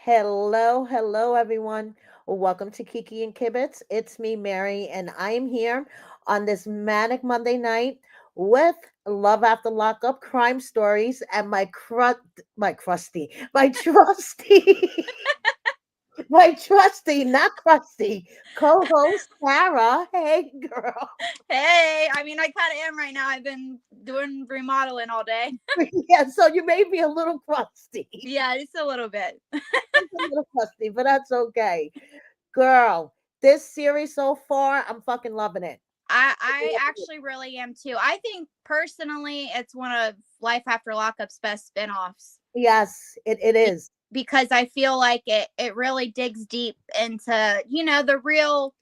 Hello, everyone. Welcome to Kiki and Kibitz. It's me, Mary, and I am here on this manic Monday night with Love After Lockup crime stories and my trusty, my trusty, not crusty, co-host Sara. Hey, girl. Hey, I kind of am right now. I've been doing remodeling all day. Yeah, so you may be a little crusty. Yeah, just a little bit. It's a little crusty, but that's okay. Girl, this series so far, I'm fucking loving it. I actually really am too. I think personally, it's one of Life After Lockup's best spinoffs Yes, it be- is. because I feel like it really digs deep into the real.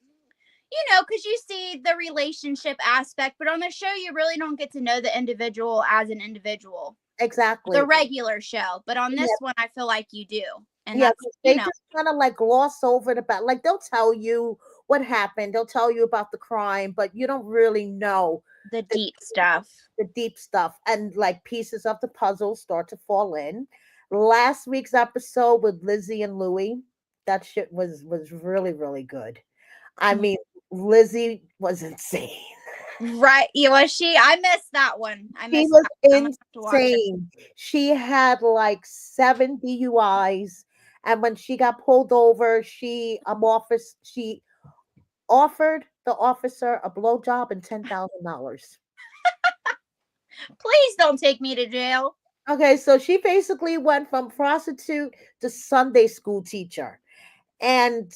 Because you see the relationship aspect, but on the show, you really don't get to know the individual as an individual. The Exactly. regular show, but on this Yeah, one, I feel like you do, and yeah. that's 'Cause they just kind of like gloss over it about like they'll tell you what happened, they'll tell you about the crime, but you don't really know the the deep stuff. the deep stuff, and like pieces of the puzzle start to fall in. Last week's episode with Lizzie and Louie, that shit was really good. I mean, Lizzie was insane. Right. Yeah, was she? I missed that one. I She missed was that one. I'm gonna have to watch it. insane. She had like 7 DUIs, and when she got pulled over, she offered the officer a blowjob and $10,000. Please don't take me to jail. Okay, so she basically went from prostitute to Sunday school teacher. And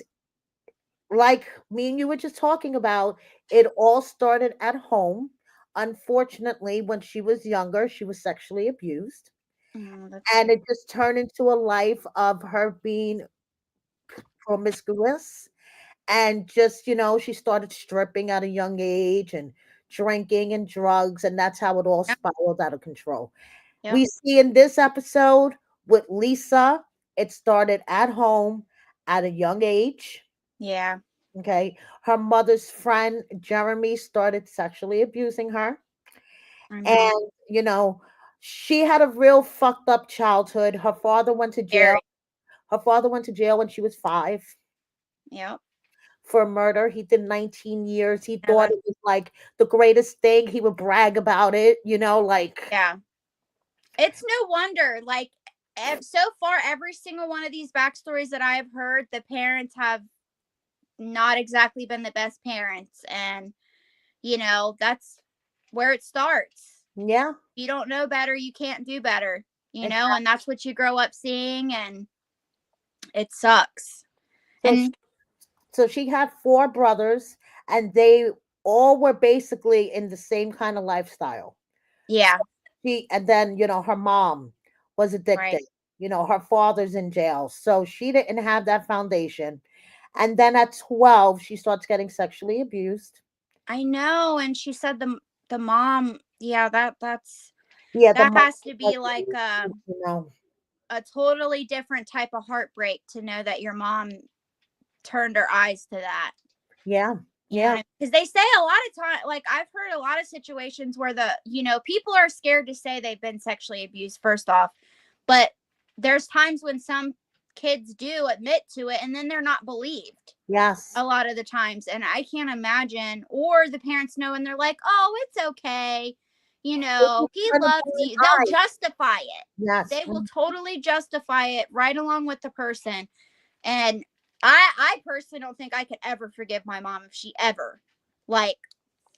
like me and you were just talking about, it all started at home. Unfortunately, when she was younger, she was sexually abused. That's And it just turned into a life of her being promiscuous, and just she started stripping at a young age and drinking and drugs, and that's how it all yep, spiraled out of control. yep, We see in this episode with Lisa, it started at home at a young age. yeah. Okay, her mother's friend Jeremy started sexually abusing her, I know. and she had a real fucked up childhood. Her father went to jail. Very. Her father went to jail when she was 5 Yep. for murder. He did 19 years. He Yeah. thought it was like the greatest thing. He would brag about it, like. Yeah. It's no wonder. Like, so far, every single one of these backstories that I have heard, the parents have not exactly been the best parents, and that's where it starts. Yeah. You don't know better, you can't do better. Exactly. And that's what you grow up seeing, and it sucks. So And so she had 4 brothers, and they all were basically in the same kind of lifestyle. So yeah, and then, her mom was right. addicted. Her father's in jail. So she didn't have that foundation. And then at 12, she starts getting sexually abused. I know. And she said the mom, yeah, Yeah, the that mom, has to be like you know. a totally different type of heartbreak to know that your mom turned her eyes to that. Yeah. You know Yeah. what I mean? Because they say a lot of time, like I've heard a lot of situations where people are scared to say they've been sexually abused, first off. But there's times when some kids do admit to it and then they're not believed Yes. a lot of the times. And I can't imagine, or the parents know and they're like, oh, it's okay. It's just He trying to loves blind you. They'll eye. justify it. Yes. They will totally justify it right along with the person. And I personally don't think I could ever forgive my mom if she ever, like,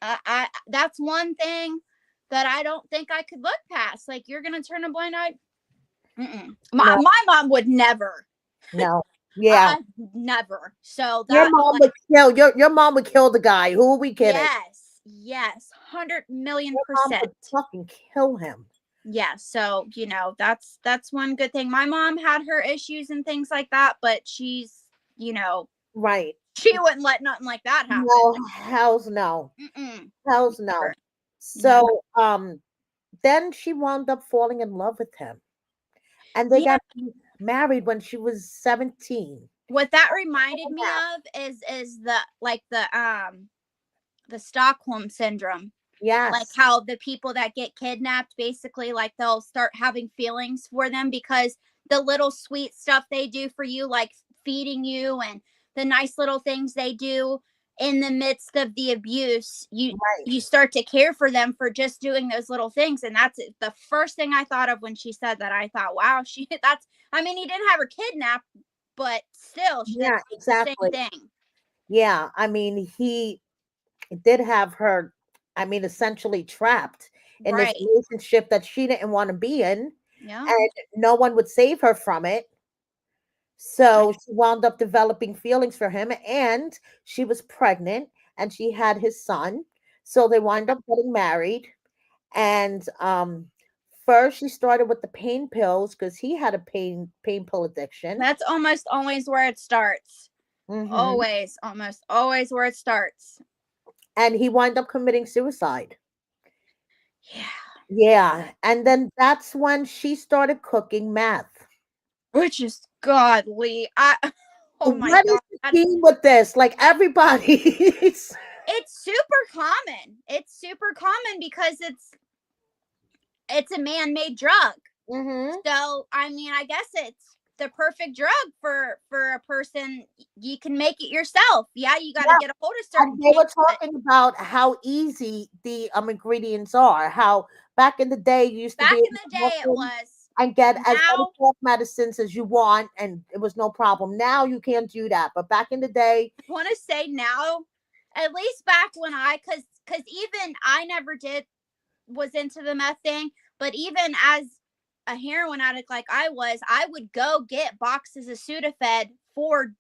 I that's one thing that I don't think I could look past. Like, you're gonna turn a blind eye. Mm-mm. My No. my mom would never. No. Yeah. Never. So Your that, mom like, would kill your mom would kill the guy. Who are we kidding? yes, 100 million Your mom percent. would fucking kill him. Yeah. So that's one good thing. My mom had her issues and things like that, but you know Right. she wouldn't let nothing like that happen. No, hells no. Mm-mm. Hells no. Never. Never. So then she wound up falling in love with him. And they Yeah. got married when she was 17. What that reminded me of is the Stockholm syndrome. Like Yes. how the people that get kidnapped basically, like, they'll start having feelings for them because the little sweet stuff they do for you, like feeding you, and the nice little things they do in the midst of the abuse, you Right. start to care for them for just doing those little things. And that's the first thing I thought of when she said that. I thought, wow, she that's I mean, he didn't have her kidnapped, but still, Yeah, it's the same exactly. thing. Yeah, I mean, he did have her, I mean, essentially trapped in this Right. relationship that she didn't want to be in, Yeah. and no one would save her from it. So she wound up developing feelings for him, and she was pregnant, and she had his son. So they wind up getting married. And first she started with the pain pills because he had a pain pill addiction. That's almost always where it starts. Hmm. Always, almost always where it starts. And he wind up committing suicide. Yeah. Yeah, and then that's when she started cooking meth. Which is godly. Oh my What is god. the theme with this? Like everybody. It's super common. It's super common because it's a man-made drug. Hmm. So, I mean, I guess it's the perfect drug for a person. You can make it yourself. Yeah, you got to get a hold of And certain they things, were but talking about how easy the ingredients are. How back in the day you used to be back able in to the walk day it in was. and get as many Now, cough medicines as you want, and it was no problem. Now you can't do that. But back in the day, I want to say now, at least back when cuz even I never did was into the meth thing, but even as a heroin addict like I was, I would go get boxes of Sudafed for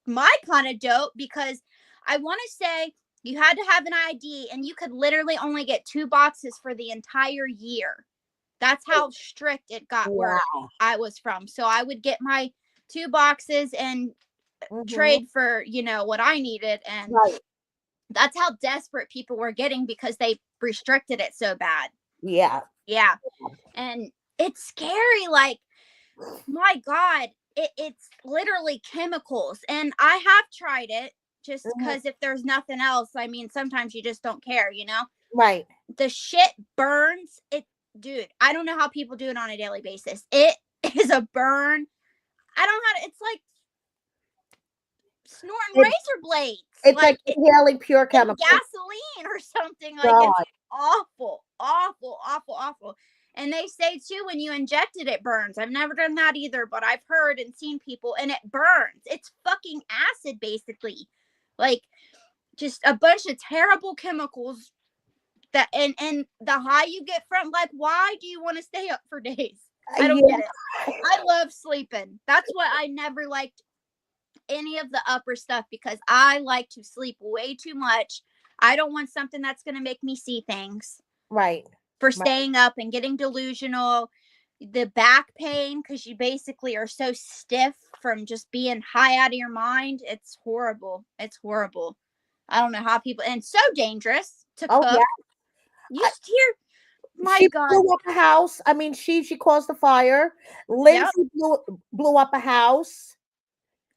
my kind of dope because I want to say you had to have an ID and you could literally only get 2 boxes for the entire year. That's how strict it got where wow. I was from. So I would get my 2 boxes and Hmm. trade for, what I needed. And Right. that's how desperate people were getting because they restricted it so bad. Yeah. Yeah. And it's scary. Like, my God, it's literally chemicals. And I have tried it just Hmm. because if there's nothing else, I mean, sometimes you just don't care, you know? Right. The shit burns. Dude, I don't know how people do it on a daily basis. It is a burn. I don't know how to, it's like snorting It, razor blades. it's Like, like inhaling pure and chemicals. gasoline or something. Like, it's God. awful, awful, awful, awful. And they say too, when you inject it, it burns. I've never done that either, but I've heard and seen people, and it burns. It's fucking acid, basically. Like, just a bunch of terrible chemicals that, and the high you get from, like, why do you want to stay up for days? I don't get Yeah. it. I love sleeping. That's what I never liked any of the upper stuff because I like to sleep way too much. I don't want something that's going to make me see things Right. for Right. staying up and getting delusional. The back pain, because you basically are so stiff from just being high out of your mind. It's horrible. It's horrible. I don't know how people, and so dangerous to Oh yeah. cook. You I, hear, my she God. blew up a house. I mean, she caused the fire. Yep. Lindsay blew up a house.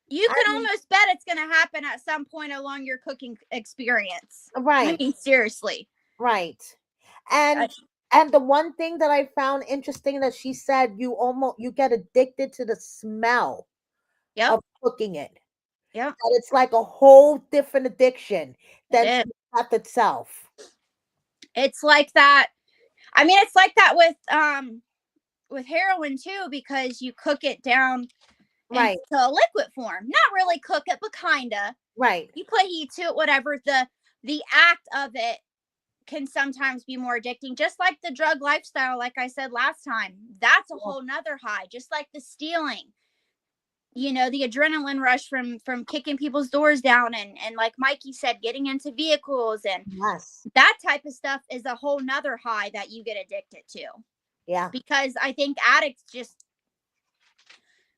You I can mean, almost bet it's going to happen at some point along your cooking experience. I right. mean, seriously. Right. I, And the one thing that I found interesting that she said you get addicted to the smell yep. of cooking it. Yep. That it's like a whole different addiction It than is. the meth itself. It's like that. I mean, it's like that with heroin too, because you cook it down into Right. a liquid form. Not really cook it, but kinda. Right. You put heat to it, whatever. The act of it can sometimes be more addicting, just like the drug lifestyle, like I said last time. That's a whole nother high, just like the stealing. The adrenaline rush from kicking people's doors down, and like Mikey said, getting into vehicles, and Yes. that type of stuff is a whole nother high that you get addicted to. Yeah. Because I think addicts just,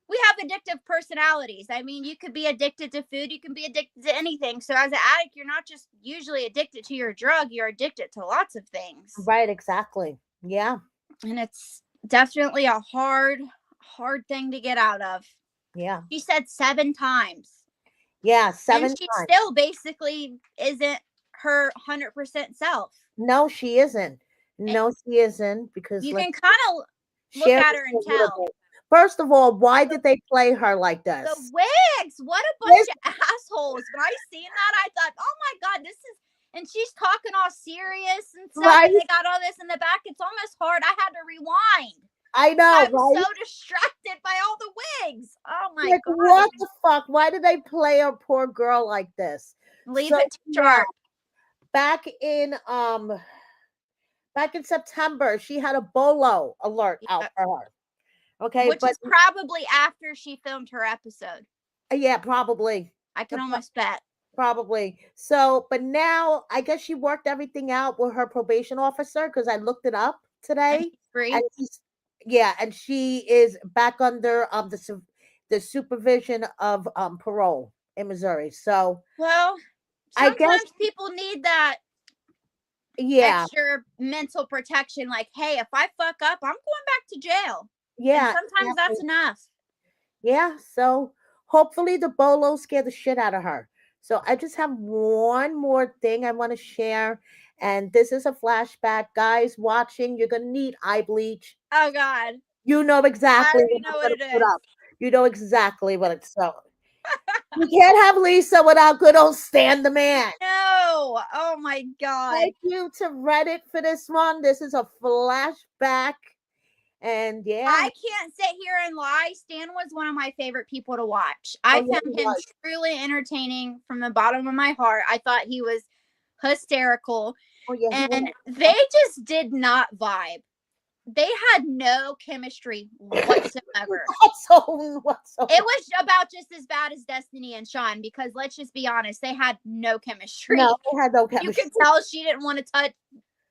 we have addictive personalities. I mean, you could be addicted to food, you can be addicted to anything. So as an addict, you're not just usually addicted to your drug, you're addicted to lots of things. Right. Exactly. Yeah. And it's definitely a hard thing to get out of. Yeah. She said 7 times. Yeah. And Seven she times. still basically isn't her 100% self. No, she isn't. And No, she isn't because you let's can kind of look share at this her a and little tell. bit. First of all, why did they play her like The this? wigs, what a bunch This, of assholes. When I seen that, I thought, oh my God, this is, and she's talking all serious and stuff, right? and they got all this in the back. It's almost hard. I had to rewind. I know, I was so right? distracted by all the wigs. Oh my Like, God. what the fuck? Why did they play a poor girl like this? Leave So it to now, sharp. back in September, she had a bolo alert out Yeah. for her. Okay, Which but is probably after she filmed her episode. yeah, probably. I can almost bet. Probably. So, but now I guess she worked everything out with her probation officer because I looked it up And today, he's free. and she's yeah, and she is back under the supervision of parole in Missouri. So Well, I guess sometimes people need that yeah, extra mental protection. Like, hey, if I fuck up, I'm going back to jail. And yeah, sometimes exactly. that's enough. Yeah. So hopefully the bolo scared the shit out of her. So I just have one more thing I want to share. And this is a flashback. Guys watching, you're gonna need eye bleach. Oh God. You know I exactly already what know I'm what gonna it put is. up. You know exactly what it's so. You can't have Lisa without good old Stan the Man. No. Oh my God. Thank you to Reddit for this one. This is a flashback. And yeah. I can't sit here and lie. Stan was one of my favorite people to watch. Oh I yeah, he found him was. truly entertaining from the bottom of my heart. I thought he was hysterical. Oh yeah, he was. And they just did not vibe. They had no chemistry whatsoever. Whatsoever. It was about just as bad as Destiny and Sean because let's just be honest, they had no chemistry. No, they had no You chemistry. could tell she didn't want to touch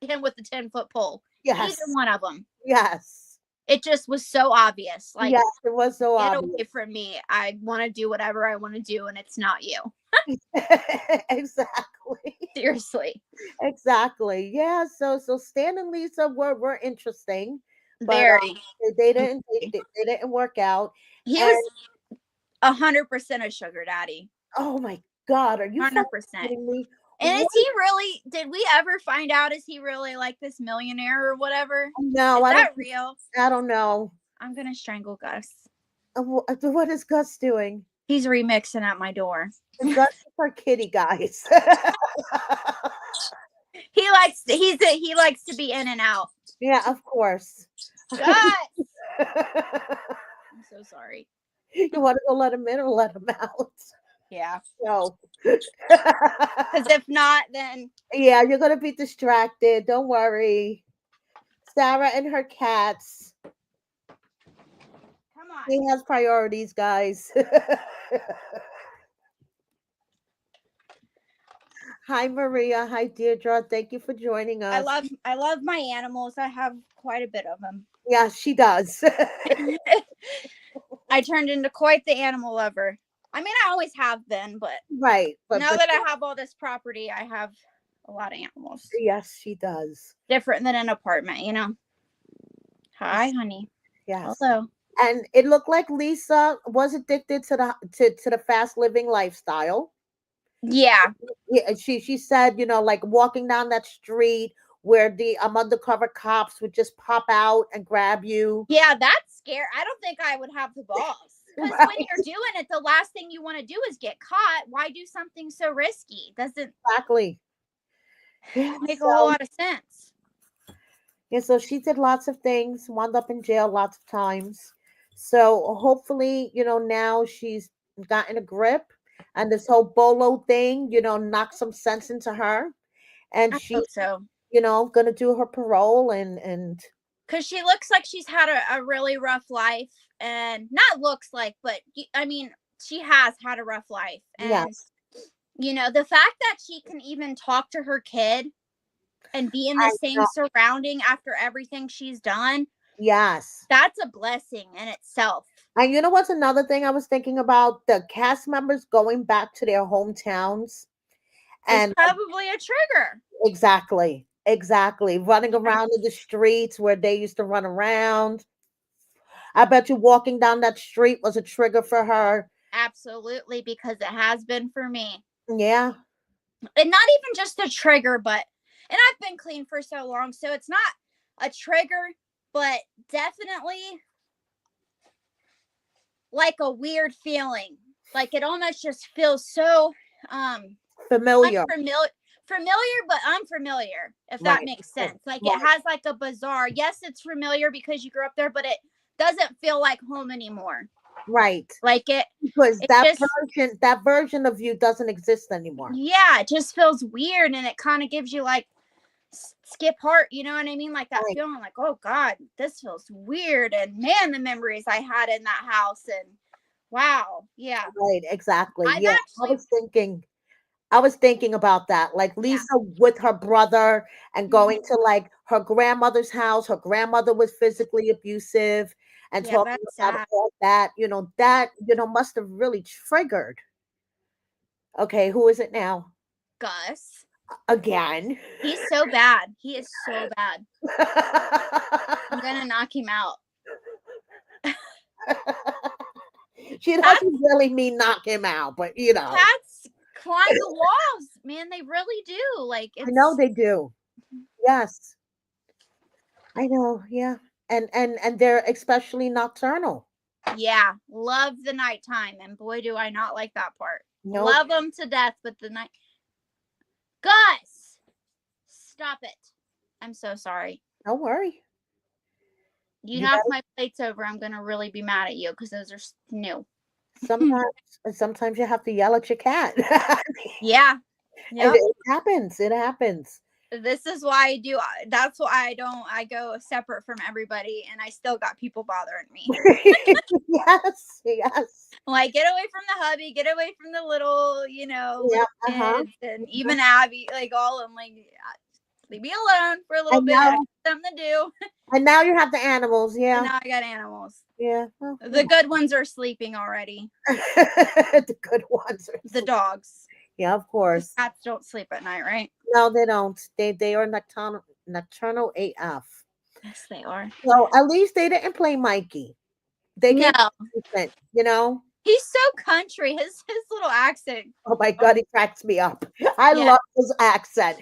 him with the 10-foot pole. Either Yes. one of them. Yes. It just was so obvious. Like, Yes, it was so get obvious. away from me. I want to do whatever I want to do, and it's not you. Exactly. Seriously. Exactly. Yeah. So Stan and Lisa were interesting, but Very. they didn't work out. He And was 100% a sugar daddy. oh my God, are you fucking 100%. kidding me? And is What? he really, did we ever find out, is he really like this millionaire or whatever? No, Is I that don't. real? I don't know. I'm going to strangle Gus. What is Gus doing? He's remixing at my door. Gus is our kitty, guys. He likes to be in and out. Yeah, of course. Gus! I'm so sorry. You want to go let him in or let him out? Yeah. No. Because if not, then Yeah, you're gonna be distracted. Don't worry. Sara and her cats. come on. He has priorities, guys. Hi, Maria. Hi, Deirdre. Thank you for joining us. I love my animals. I have quite a bit of them. Yeah, she does. I turned into quite the animal lover. I mean, I always have been, but Right. now that I have all this property, I have a lot of animals. Yes, she does. Different than an apartment, you know. Hi, honey. Yes. Hello. And it looked like Lisa was addicted to the fast living lifestyle. Yeah. Yeah, she said, like walking down that street where the undercover cops would just pop out and grab you. Yeah, that's scary. I don't think I would have the balls. Because Right. when you're doing it, the last thing you want to do is get caught. Why do something so risky? Doesn't Exactly. Yeah, make a whole lot of sense. yeah, so she did lots of things, wound up in jail lots of times. So hopefully, now she's gotten a grip and this whole bolo thing, knocked some sense into her. And I she's, hope so. gonna do her parole and Because she looks like she's had a really rough life. And not looks like, but I mean, she has had a rough life. And, yes. the fact that she can even talk to her kid and be in the I same know. surrounding after everything she's done, Yes. that's a blessing in itself. And you know what's another thing I was thinking about? The cast members going back to their hometowns. It's And probably a trigger. exactly, running around in the streets where they used to run around. I bet you walking down that street was a trigger for her. Absolutely, because it has been for me. Yeah. And not even just a trigger, but, and I've been clean for so long, so it's not a trigger, but definitely like a weird feeling. Like it almost just feels so Familiar. familiar but unfamiliar, if that Right. makes sense. Like it Right. has like a bizarre, yes, it's familiar because you grew up there, but it doesn't feel like home anymore. Right. Like Because it just, that version of you doesn't exist anymore. yeah, it just feels weird, and it kind of gives you like skip heart, you know what I mean? Like that Right. feeling like, oh God, this feels weird. And man, the memories I had in that house, and wow, yeah. Right. Exactly. I've Yeah. actually, I was thinking about that. Like yeah, Lisa with her brother and going mhm. to like her grandmother's house. Her grandmother was physically abusive and Yeah, talking that's about sad. all that, must have really triggered. Okay, who is it now? Gus. Again. He's so bad. He is so bad. I'm gonna knock him out. She doesn't Cats, really mean knock him out, but cats climb the walls, man. They really do. Like I know it's, they do. Yes, I know. Yeah, and they're especially nocturnal. yeah. Love the nighttime, and boy, do I not like that part. Nope. Love them to death, but the night. Gus, stop it. I'm so sorry. Don't worry. You You knock gotta my plates over, I'm gonna really be mad at you because those are new. sometimes you have to yell at your cat. Yeah. And Yep. it happens. It happens. This is why I do. That's why I don't. I go separate from everybody, and I still got people bothering me. Yes, yes. Like, get away from the hubby, get away from the Yeah, little uh-huh. kids, and even Abby. Like all of them. Like, leave me alone for a little And bit. I now got something to do. and now you have the animals. And Yeah. now I got animals. Yeah. Well, The good ones are sleeping already. the good ones are The dogs. yeah, of Because course. cats don't sleep at night, right? No, they don't. They are nocturnal AF. Yes, they are. So at least they didn't play Mikey. They No, gave consent. he's so country. His little accent. Oh my Oh, God, he cracks me up. I yeah, love his accent.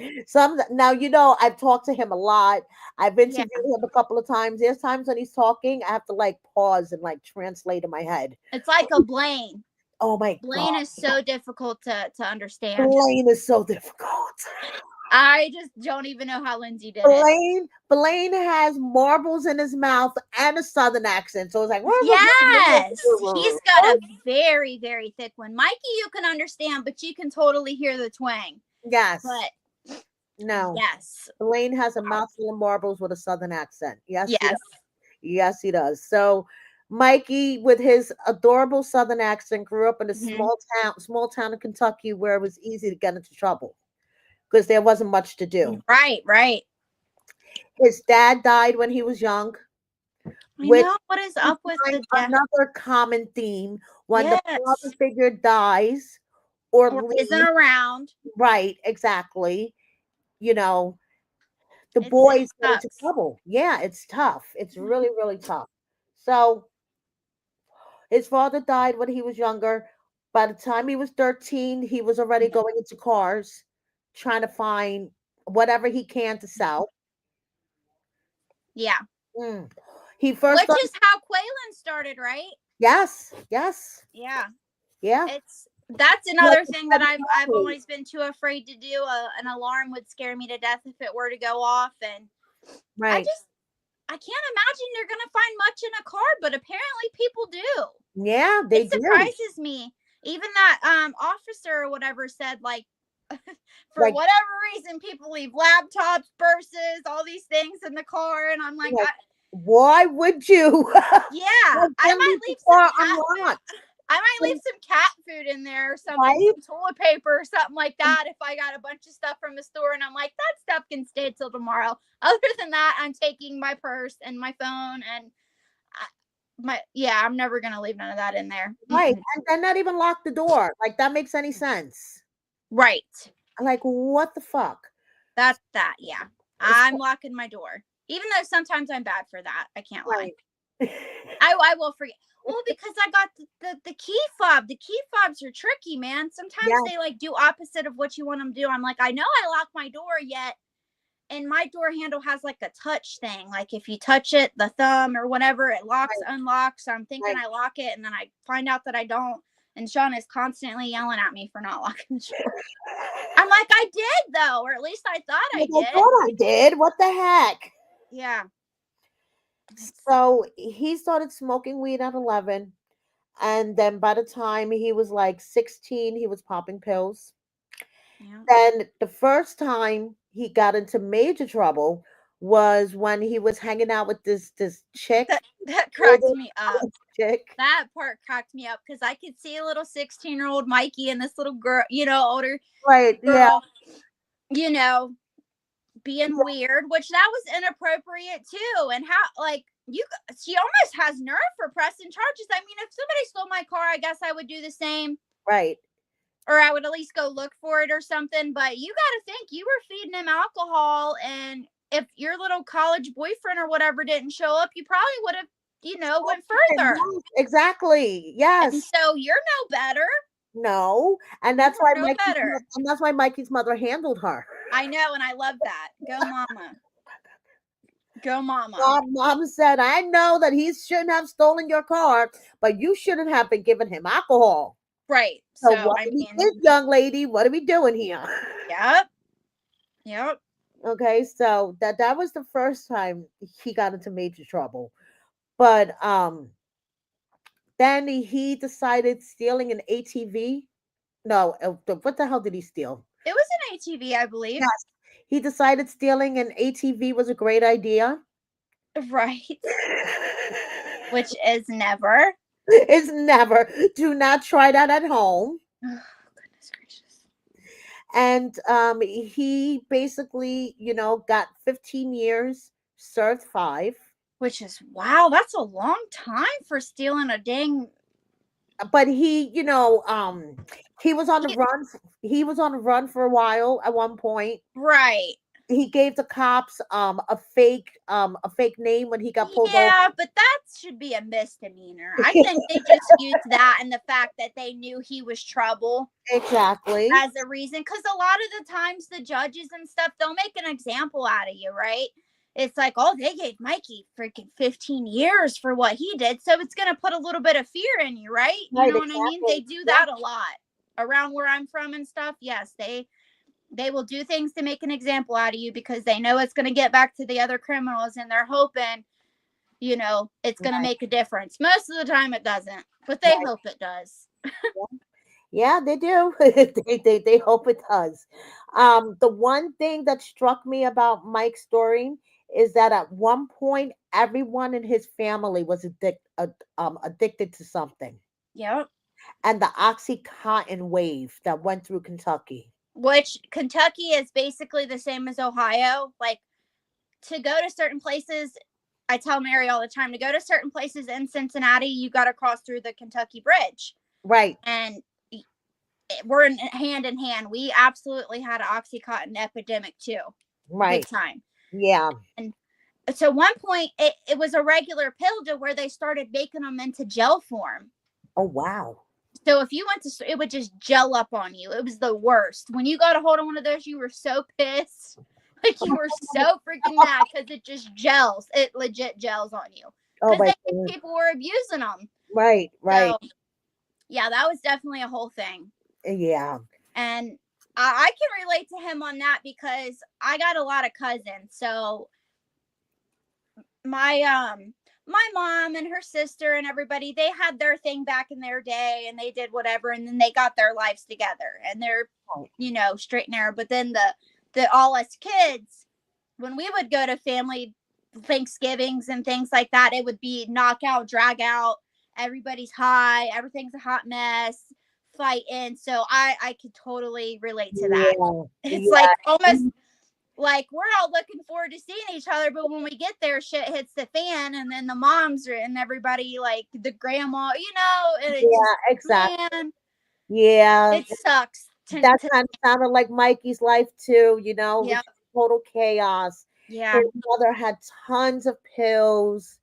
Now I've talked to him a lot. I've yeah. interviewed him a couple of times. There's times when he's talking, I have to like pause and like translate in my head. It's like a Blaine. Oh my God, Blaine is so difficult to understand. Blaine is so difficult. I just don't even know how Lindsay did it. Blaine has marbles in his mouth and a southern accent. So it's like, Yes, he's got a very, very thick one. Mikey, you can understand, but you can totally hear the twang. yes. But No. yes, Blaine has a wow. mouthful of marbles with a southern accent. Yes, he Yes, does. Yes, he does. So Mikey, with his adorable southern accent, grew up in a hmm, small town in Kentucky where it was easy to get into trouble because there wasn't much to do. right, right. His dad died when he was young, I which know what is we up with find the death. another common theme when the Yes, father figure dies or or isn't leaves. around. Right, exactly. You know, the It boys get into sucks. trouble. Yeah, it's tough. It's really, really tough. So his father died when he was younger. By the time he was 13, he was already going into cars, trying to find whatever he can to sell. Yeah, Mm. He first which started, is how Quaylen started, right? yes, yes, Yeah. yeah. That's Like another you thing said, that I've family. always been too afraid to do. An alarm would scare me to death if it were to go off, and I Right. just I can't imagine you're gonna find much in a car, but apparently people do. Yeah, they It do. surprises me. Even that officer or whatever said like for Like, whatever reason people leave laptops, purses, all these things in the car, and I'm like, like why would you? yeah, Let them leave the some car cat food. unlocked. I might leave some cat food in there or something, Right? some toilet paper or something like that if I got a bunch of stuff from the store and I'm like, that stuff can stay till tomorrow. Other than that, I'm taking my purse and my phone and I'm never gonna leave none of that in there. Right. Mm-mm. And then not even lock the door. Like that makes any sense. Right. Like, what the fuck? That's that. Yeah. It's I'm locking my door. Even though sometimes I'm bad for that. I can't lie. right. I will forget. Well, because I got the key fob. The key fobs are tricky, man. Sometimes Yeah. they like do opposite of what you want them to do. I'm like, I know I locked my door, yet and my door handle has like a touch thing. Like if you touch it, the thumb or whatever, it locks, Right, unlocks. So I'm thinking right. I lock it, and then I find out that I don't. And Sean is constantly yelling at me for not locking the door. I'm like, I did though, or at least I thought I Like, I did. thought I did. What the heck? Yeah. It's, So he started smoking weed at 11. And then by the time he was like 16, he was popping pills. yeah. Then the first time he got into major trouble was when he was hanging out with this chick, That cracked older me up. college chick. That part cracked me up because I could see a little 16-year-old Mikey and this little girl, older Right, yeah, girl, you know, being weird, which that was inappropriate too. And how, like, she almost has nerve for pressing charges. I mean, if somebody stole my car, I guess I would do the same, right. or I would at least go look for it or something. But you got to think you were feeding him alcohol, and if your little college boyfriend or whatever didn't show up, you probably would have, went further. Yes, exactly. And Yes. so you're no better. No. And You are no better. That's why Mikey's mother handled her. I know, and I love that. Go, mama. Go, mama. Mom said, I know that he shouldn't have stolen your car, but you shouldn't have been giving him alcohol. Right. So So, what I are we mean, this young lady? What are we doing here? yep. Yep. Okay, so that was the first time he got into major trouble. But then he decided stealing an ATV. No, what the hell did he steal? It was an ATV, I believe. Yes, he decided stealing an ATV was a great idea. Right. Which is never. It's never. Do not try that at home. Oh, goodness gracious. And he basically, got 15 years, served 5. Which is, wow, that's a long time for stealing a dang. But he was on the He, run. He was on the run for a while at one point. right. He gave the cops a fake name when he got pulled over. Yeah, but that should be a misdemeanor. I think they just used that and the fact that they knew he was trouble Exactly. as a reason, because a lot of the times the judges and stuff, they'll make an example out of you, right? It's like, oh, they gave Mikey freaking 15 years for what he did, so it's going to put a little bit of fear in you, right? You Right, know what I mean? They exactly. do Yeah, that a lot around where I'm from and stuff. Yes, they will do things to make an example out of you because they know it's going to get back to the other criminals, and they're hoping, it's going to right, make a difference. Most of the time it doesn't, but they right. hope it does. Yeah, they do. They hope it does. The one thing that struck me about Mike's story is that at one point, everyone in his family was addicted to something, Yep. and the OxyContin wave that went through Kentucky. Which Kentucky is basically the same as Ohio. Like, to go to certain places, I tell Mary all the time, to go to certain places in Cincinnati, you got to cross through the Kentucky Bridge. Right, And we're hand in hand. We absolutely had an Oxycontin epidemic too, big right. time. Yeah. And so one point, it was a regular pill to where they started making them into gel form. Oh, wow. So if you went to, it would just gel up on you. It was the worst. When you got a hold of one of those, you were so pissed. Like, you were so freaking mad because it just gels. It legit gels on you. Oh Because my they goodness. people were abusing them. Right, right. So yeah, that was definitely a whole thing. Yeah. And I can relate to him on that because I got a lot of cousins. So my mom and her sister and everybody, they had their thing back in their day and they did whatever, and then they got their lives together and they're straight and narrow. But then the all us kids, when we would go to family Thanksgivings and things like that, it would be knockout, drag out, everybody's high, everything's a hot mess, fighting. So I could totally relate to that. Yeah. It's like Yeah. almost like we're all looking forward to seeing each other, but when we get there, shit hits the fan, and then the moms and everybody, like the grandma, and it just, Yeah, exactly. man, Yeah. it sucks. That kind of sounded like Mikey's life too, it Yeah, was total chaos. yeah, His mother had tons of pills,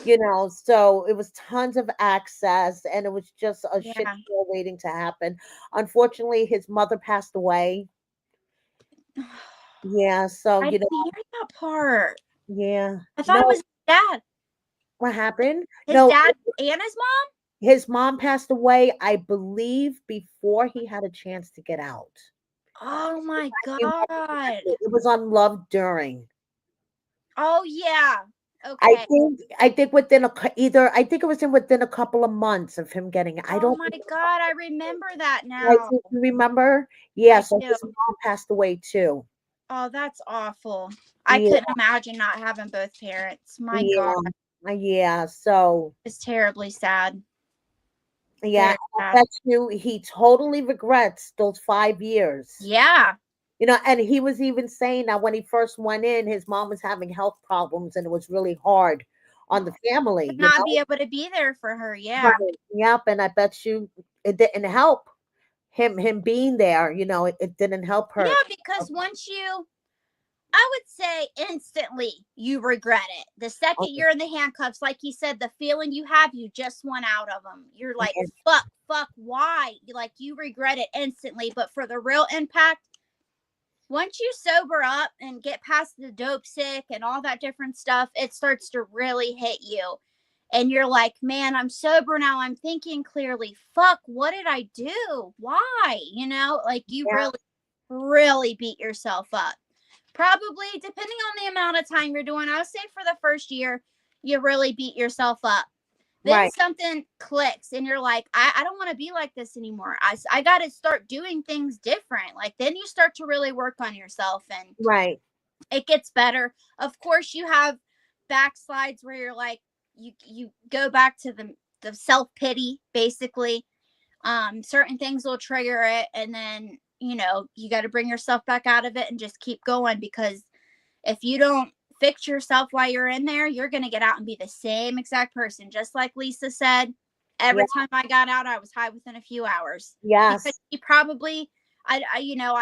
so it was tons of access, and it was just a shit yeah. show waiting to happen. Unfortunately, his mother passed away. Yeah, so, I didn't hear that part. yeah. I thought it was No, his dad. what happened? His No, dad and his mom? his mom passed away, I believe, before he had a chance to get out. Oh my He went- God. It was on Love During. Oh yeah. I Okay. think I think within either I think it was in within a couple of months of him getting. I Oh don't my God. I remember that I now. think you remember. Yeah, I so do. his mom passed away too. Oh, that's awful. I Yeah, couldn't imagine not having both parents. My God. yeah, yeah. So It's terribly sad. yeah, Very I sad. bet you he totally regrets those 5 years. Yeah. And he was even saying that when he first went in, his mom was having health problems and it was really hard on the family, To not be able to be there for her. Yeah. Right. Yep, and I bet you it didn't help him being there, it didn't help Yeah, her. because once you, I would say instantly you regret it. The second Okay. you're in the handcuffs, like you said, the feeling you have, you just want out of them. You're like, Yeah, fuck, why? Like you regret it instantly. But for the real impact, once you sober up and get past the dope sick and all that different stuff, it starts to really hit you. And you're like, man, I'm sober now. I'm thinking clearly. Fuck, what did I do? Why? Like you yeah, really, really beat yourself up. Probably depending on the amount of time you're doing. I would say for the first year, you really beat yourself up. Then right, something clicks and you're like, I don't want to be like this anymore. I got to start doing things different. Like then you start to really work on yourself and right. it gets better. Of course, you have backslides where you're like, you go back to the self pity basically. Certain things will trigger it, and then you got to bring yourself back out of it and just keep going because if you don't fix yourself while you're in there, you're going to get out and be the same exact person. Just like Lisa said, Yeah, every time I got out, I was high within a few hours because yes, she probably, I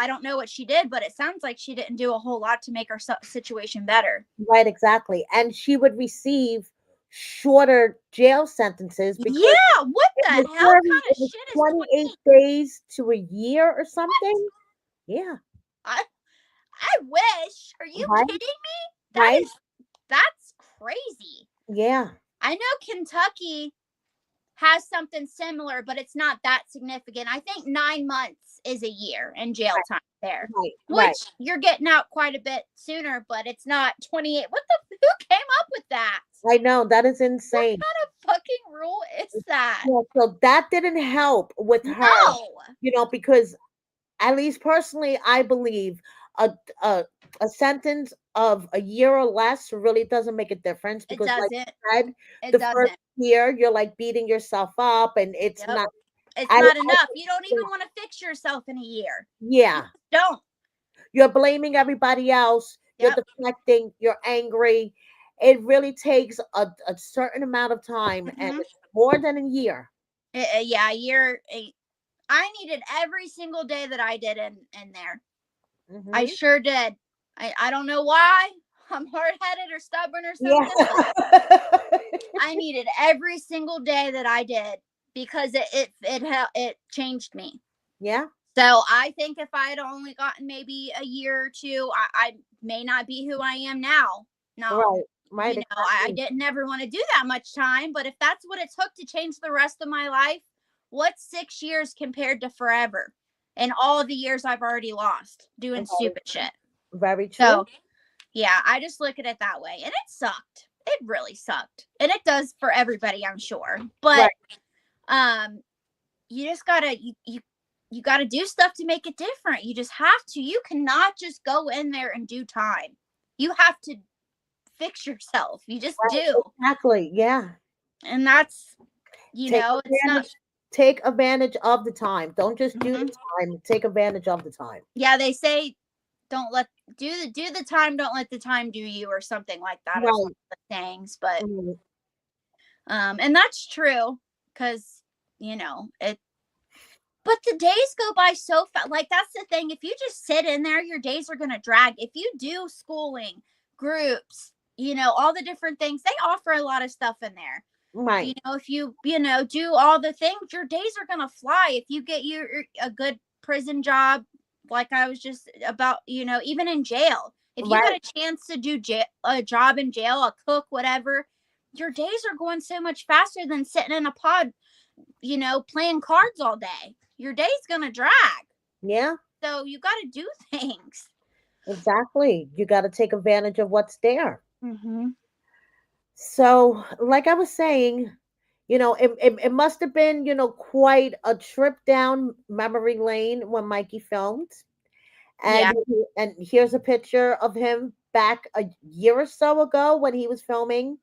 don't know what she did, but it sounds like she didn't do a whole lot to make her situation better. right, exactly. And she would receive shorter jail sentences because Yeah, what the hell kind it of was shit is 28 20? days to a year or What? something. Yeah, I I wish. Are you right, kidding me? right. That's crazy. Yeah, I know Kentucky has something similar, but it's not that significant. I think 9 months is a year in jail time there, right, which right. you're getting out quite a bit sooner, but it's not 28. Who came up with that? I know that is What insane. kind of fucking rule is that? Yeah, so that didn't help with her, No. because at least personally, I believe a a a sentence of a year or less really doesn't make a difference It because, like doesn't. I said, It the first doesn't. year you're like beating yourself up, and it's Yep. not. It's I not enough. You don't yeah, even want to fix yourself in a year. You yeah, don't. you're blaming everybody else. You're Yep. deflecting. You're angry. It really takes a certain amount of time, and Hmm. it's more than a year. Yeah, I needed every single day that I did in there. I Hmm. sure did. I don't know why. I'm hard headed or stubborn or Yeah. something, but I needed every single day that I did because it changed me. Yeah. So I think if I had only gotten maybe a year or two, I may not be who I am now. No, Right. Right. I Exactly. didn't never want to do that much time, but if that's what it took to change the rest of my life, what's 6 years compared to forever? And all the years I've already lost doing Very, stupid shit. very true. So yeah, I just look at it that way. And it sucked. It really sucked. And it does for everybody, I'm sure. Right. But um you just gotta you gotta do stuff to make it different. You just have to. You cannot just go in there and do time. You have to fix yourself. You just Right. do. Exactly. Yeah. And that's Take it's not. advantage. Take advantage of the time. Don't just do the Mhm. time. Take advantage of the time. Yeah, they say don't let do the time, don't let the time do you, or something like that is one Right. of the things. But Mhm. and that's true because it. But the days go by so fast. Like that's the thing. If you just sit in there, your days are gonna drag. If you do schooling, groups, all the different things, they offer a lot of stuff in there. Right. If you do all the things, your days are gonna fly. If you get a good prison job, like I was just about, even in jail, if you Right. get a chance to do a job in jail, a cook, whatever, your days are going so much faster than sitting in a pod, playing cards all day. Your day's gonna drag. Yeah, So you got to do things. exactly. You got to take advantage of what's there. Mm-hmm. So, like I was saying, it must have been, quite a trip down memory lane when Mikey filmed. Yeah. And here's a picture of him back a year or so ago when he was filming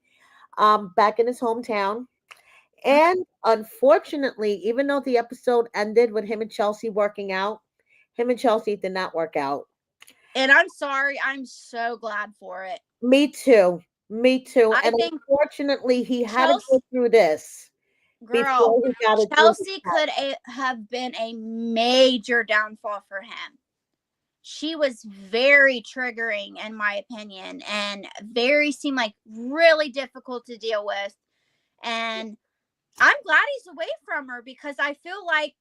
back in his hometown. And unfortunately, even though the episode ended with him and Chelsea working out, him and Chelsea did not work out. And I'm sorry. I'm so glad for it. Me too. Me too. I And think unfortunately, he had to Chelsea, go through this girl, before he got it through his Chelsea head. could have been a major downfall for him. She was very triggering, in my opinion, and seemed like really difficult to deal with. And I'm glad he's away from her because I feel like,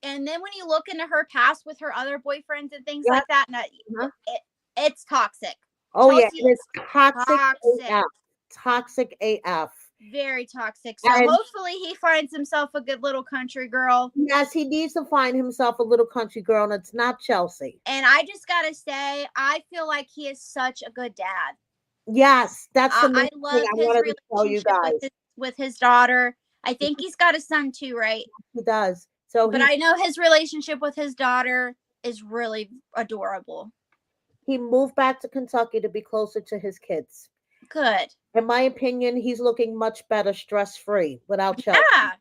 and then when you look into her past with her other boyfriends and things Yeah. like that, Uh-huh. it's toxic. Oh, yeah. Chelsea It is is toxic toxic, AF. Toxic AF. very toxic. So And hopefully he finds himself a good little country girl. yes, he needs to find himself a little country girl, and it's not Chelsea. And I just gotta say, I feel like he is such a good dad. Yes, that's the I next thing love I his wanted to tell you relationship with guys. his daughter. I think he's got a son too, right? He does. So But I know his relationship with his daughter is really adorable. he moved back to Kentucky to be closer to his kids. Good. In my opinion, he's looking much better, stress free, without Chelsea. Yeah.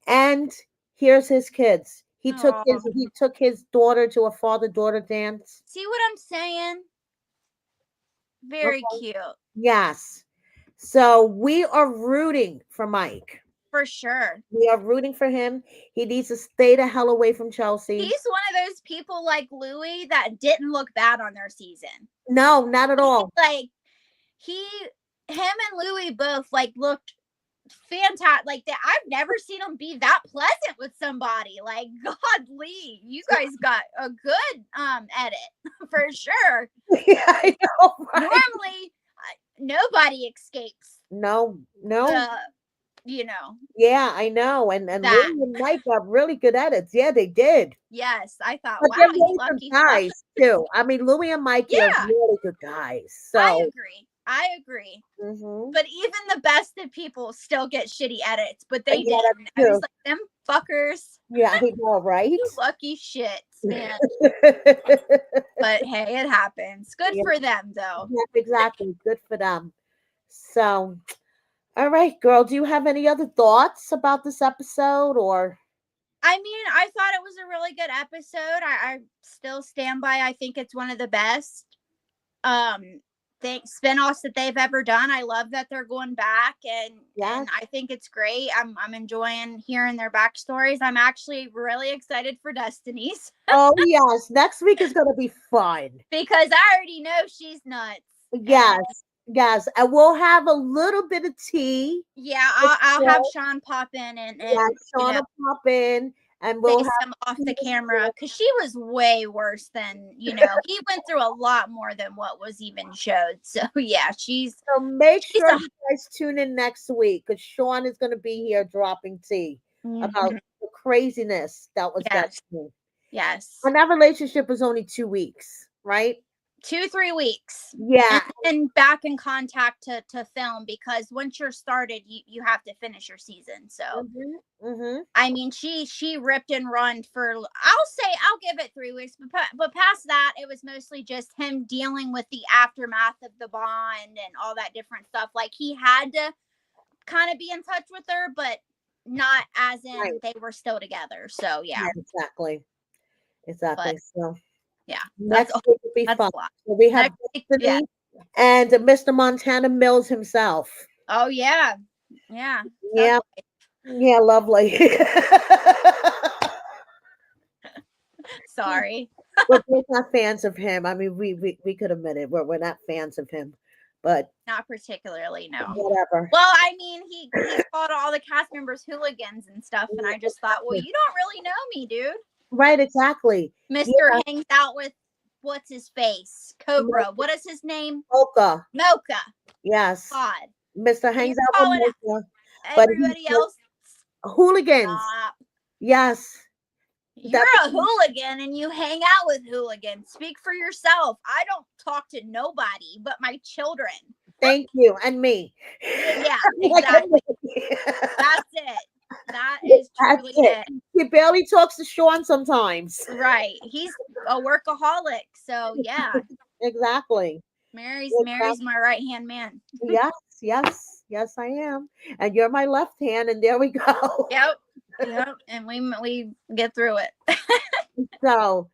And here's his kids. Oh, He took his daughter to a father daughter dance. see what I'm saying? Very Okay. cute. Yes. So we are rooting for Mike. For sure. We are rooting for him. He needs to stay the hell away from Chelsea. He's one of those people like Louis that didn't look bad on their season. No, not at all. Like him and Louis both like looked fantastic. Like that, I've never seen him be that pleasant with somebody. Like godly, you guys got a good edit for sure. Yeah, I know, right? Normally, nobody escapes No, no. the Yeah, I know. And that. Louis and Mike got really good edits. Yeah, they did. Yes, I thought, But wow, they're you really good lucky fuck. guys too. I mean, Louis and Mikey are Yeah, really good guys. I So, agree. I agree. mhm. But even the best of people still get shitty edits, but they Yeah, didn't. I was like, them fuckers, yeah, I know, right? you lucky shits, man. Yeah, But hey, it happens. Good for them, though. exactly. Good for them. So, all right, girl. Do you have any other thoughts about this episode or? I mean, I thought it was a really good episode. I still stand by. I think it's one of the best spinoffs that they've ever done. I love that they're going back, and Yes. I think it's great. I'm enjoying hearing their backstories. I'm actually really excited for Destiny's Oh, yes. Next week is going to be fun. because I already know she's nuts. Yes. Yes. And we'll have a little bit of tea. Yeah, I'll have Sean pop in and Yeah, Sean will pop in and say we'll have some off the camera because she was way worse than he went through a lot more than what was even showed. So yeah, so make she's sure you guys tune in next week because Sean is going to be here dropping tea about the craziness that was Destiny. Yes. And that relationship was only 2 weeks, right? 2-3 weeks. Yeah. And back in contact to film because once you're started, you have to finish your season. So I mean, she ripped and run for I'll give it 3 weeks, but past that, it was mostly just him dealing with the aftermath of the bond and all that different stuff. Like he had to kind of be in touch with her, but not as in they were still together. So yeah, exactly. But, so yeah, next week will be fun. So we have Destiny and Mr. Montana Mills himself. Oh yeah, yeah, yeah, lovely. Sorry. We're not fans of him. I mean, we could admit it. We're not fans of him, but not particularly. No. Whatever. Well, I mean, he called all the cast members hooligans and stuff, and I just thought, well, you don't really know me, dude. Right, exactly. Mr. Yeah, hangs out with what's his face? Cobra. What is his name? Mocha. Mocha. Yes. God. Mr. And you're hangs out with calling Mocha, but he's everybody with else. hooligans. Stop. Yes. You're That's a hooligan and you hang out with hooligans. Speak for yourself. I don't talk to nobody but my children. thank you. And me. Yeah, Like, exactly. That's it. That is that's truly it. it. He barely talks to Sean sometimes. Right. He's a workaholic. So yeah, Exactly. Mary's my right hand man. Yes, yes, yes, I am. And you're my left hand, and there we go. Yep. Yep. And we get through it. So,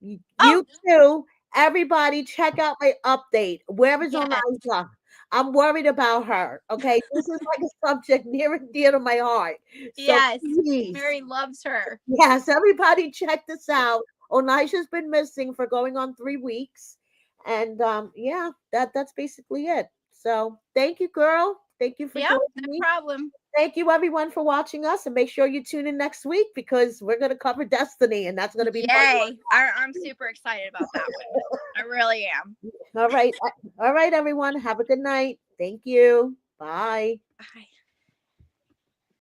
Oh you too, everybody, check out my update. Where is yes. Onaisa? I'm worried about her. Okay, this is like a subject near and dear to my heart. So Yes. please, Mary loves her. yes, everybody, check this out. Onisha's been missing for going on 3 weeks, and yeah, that's basically it. So thank you, girl. Thank you for Yep, joining no me. problem. Thank you, everyone, for watching us, and make sure you tune in next week because we're going to cover Destiny, and that's going to be fun. Yay. I'm super excited about that one. I really am. All right, all right, everyone. Have a good night. Thank you. Bye. Bye.